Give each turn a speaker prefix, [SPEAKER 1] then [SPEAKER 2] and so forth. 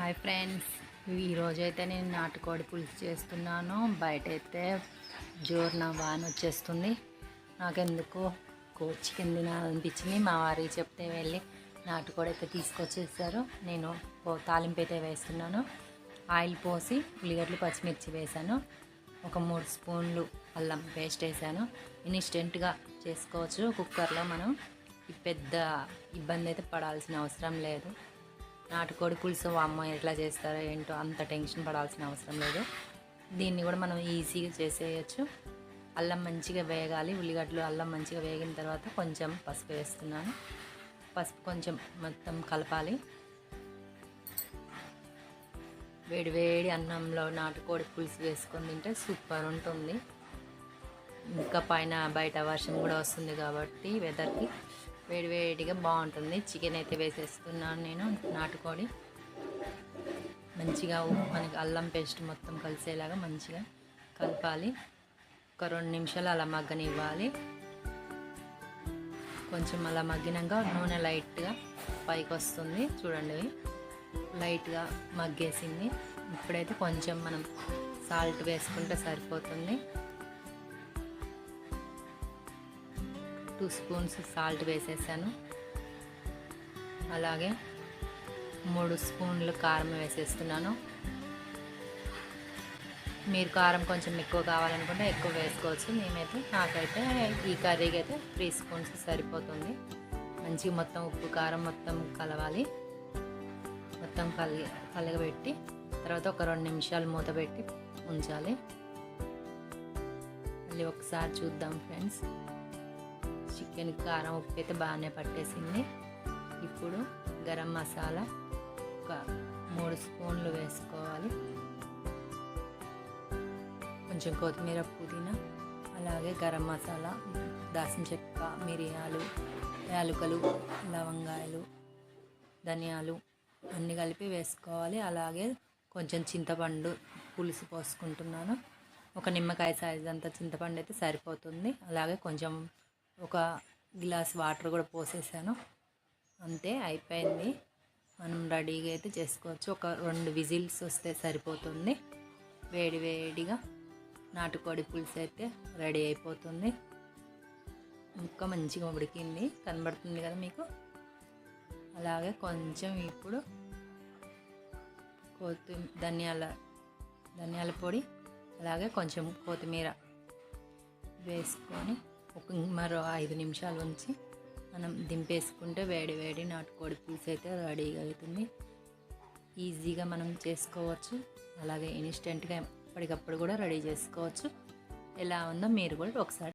[SPEAKER 1] Hi friends, ఈరోజైతే నేను నాటుకోడి పులుసు చేస్తున్నాను. బయట అయితే జోరున వాన వచ్చేస్తుంది. నాకెందుకో చికెన్ తినాలనిపించింది. మా వారికి చెప్తే వెళ్ళి నాటుకోడి అయితే తీసుకొచ్చేసారు. నేను తాలింపు అయితే వేస్తున్నాను. ఆయిల్ పోసి ఉల్లిగడ్డలు పచ్చిమిర్చి వేసాను. ఒక 3 స్పూన్లు అల్లం పేస్ట్ వేసాను. ఇన్స్టెంట్గా చేసుకోవచ్చు. కుక్కర్లో మనం పెద్ద ఇబ్బంది అయితే పడాల్సిన అవసరం లేదు. నాటుకోడి పులుసు అమ్మ ఎట్లా చేస్తారో ఏంటో అంత టెన్షన్ పడాల్సిన అవసరం లేదు. దీన్ని కూడా మనం ఈజీగా చేసేయచ్చు. అల్లం మంచిగా వేగాలి. ఉల్లిగడ్డలు అల్లం మంచిగా వేగిన తర్వాత కొంచెం పసుపు వేస్తున్నాను. పసుపు కొంచెం మొత్తం కలపాలి. వేడి వేడి అన్నంలో నాటుకోడి పులుసు వేసుకొని తింటే సూపర్ ఉంటుంది. ఇంకా పైన బయట వర్షం కూడా వస్తుంది కాబట్టి వెదర్కి వేడివేడిగా బాగుంటుంది. చికెన్ అయితే వేసేస్తున్నాను నేను. నాటుకోడి మంచిగా మనకి అల్లం పేస్ట్ మొత్తం కలిసేలాగా మంచిగా కలపాలి. ఒక 2 నిమిషాలు అలా మగ్గనివ్వాలి. కొంచెం అలా మగ్గినాక నూనె లైట్గా పైకి వస్తుంది. చూడండి, లైట్గా మగ్గేసింది. ఇప్పుడైతే కొంచెం మనం సాల్ట్ వేసుకుంటే సరిపోతుంది. 2 స్పూన్స్ సాల్ట్ వేసేసాను. అలాగే 3 స్పూన్లు కారం వేసేస్తున్నాను. మీరు కారం కొంచెం ఎక్కువ కావాలనుకుంటే ఎక్కువ వేసుకోవచ్చు. నాకైతే ఈ కర్రీకి అయితే 3 స్పూన్స్ సరిపోతుంది. మంచిగా మొత్తం ఉప్పు కారం మొత్తం కలవాలి. మొత్తం కలగబెట్టి తర్వాత ఒక 2 నిమిషాలు మూత పెట్టి ఉంచాలి. మళ్ళీ ఒకసారి చూద్దాం ఫ్రెండ్స్. చికెన్ కారం ఉప్పు అయితే బాగానే పట్టేసింది. ఇప్పుడు గరం మసాలా ఒక 3 స్పూన్లు వేసుకోవాలి. కొంచెం కొత్తిమీర, పుదీనా, అలాగే గరం మసాలా, దాల్చిన చెక్క, మిరియాలు, యాలకులు, లవంగాయలు, ధనియాలు అన్నీ కలిపి వేసుకోవాలి. అలాగే కొంచెం చింతపండు పులుసు పోసుకుంటున్నాను. ఒక నిమ్మకాయ సైజ్ అంత చింతపండు అయితే సరిపోతుంది. అలాగే కొంచెం ఒక గ్లాస్ వాటర్ కూడా పోసేసాను. అంతే, అయిపోయింది. మనం రెడీగా అయితే చేసుకోవచ్చు. ఒక 2 విజిల్స్ వస్తే సరిపోతుంది. వేడి వేడిగా నాటుకోడి పులుసు అయితే రెడీ అయిపోతుంది. ఇంకా మంచిగా ఉడికింది, కనబడుతుంది కదా మీకు. అలాగే కొంచెం ఇప్పుడు ధనియాల పొడి, అలాగే కొంచెం కొత్తిమీర వేసుకొని మరో 5 నిమిషాలు ఉంచి మనం దింపేసుకుంటే వేడి వేడి నాటుకోడి పులుసు అయితే రెడీగా అవుతుంది. ఈజీగా మనం చేసుకోవచ్చు. అలాగే ఇన్స్టెంట్గా ఎప్పటికప్పుడు కూడా రెడీ చేసుకోవచ్చు. ఎలా ఉందో మీరు కూడా ఒకసారి